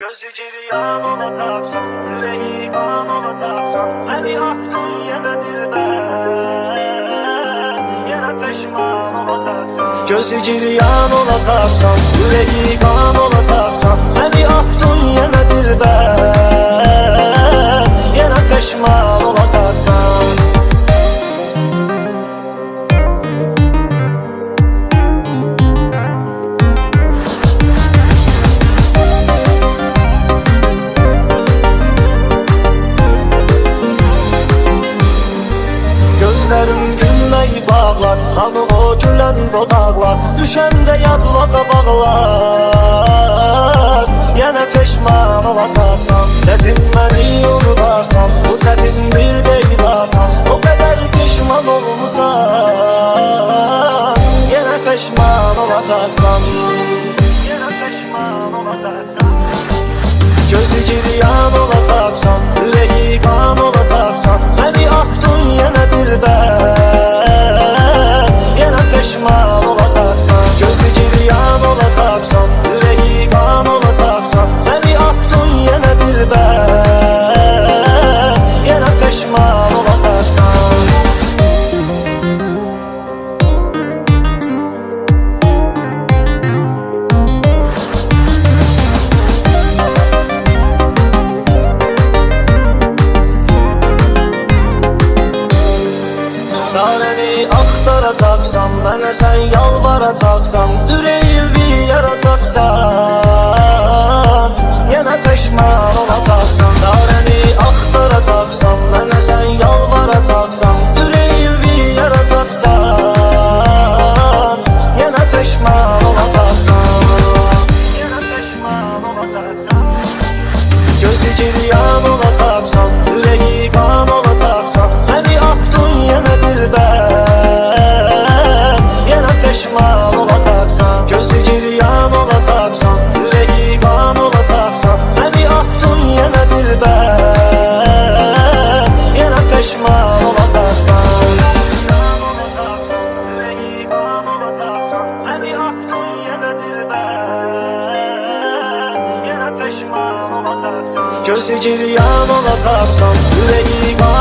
Gözü giryan olacaksan, yüreği kan olacaksan, beni aktın yine dilber, yine peşman olacaksan. Gözü giryan olacaksan, yüreği kan olacaksan, beni aktın yine dilber, yine peşman olacaksan. Gözlerim gülmeyi bağlar, hani o gülen dodaqlar, düşəndə yadlaqa bağlar, yenə peşman olacaqsan. Çətin məni unudarsan, bu çətin bir deyil asan, o qədər peşman olmusan, yenə peşman olacaqsan. Yenə peşman olacaqsan. Gözü giryan olacaqsan, yüreği kan olacaqsan, beni aktın yine dilber, yine peşman olacaqsan. Gözü giryan olacaqsan, yüreği kan olacaqsan, beni aktın yine dilber, yine peşman olacaqsan. Çarəni axtaracaqsan, mənə sən yalvaracaqsan, ürəyimi yaracaqsan, yenə peşman olacaqsan. Çarəni axtaracaqsan, mənə sən yalvaracaqsan, ürəyimi yaracaqsan, yenə peşman olacaqsan. Yenə peşman olacaqsan. Gözü giryan olacaqsan, yüreği kan olacaqsan, beni aktın yine dilber, yine peşman olacaqsan. Gözü giryan olacaqsan, yüreği kan olacaqsan, beni aktın yine dilber, yine peşman olacaqsan. Yüreği kan olacaqsan, beni aktın yine dilber, yine peşman olacaqsan. Gözü giryan olacaqsan, yüreği kan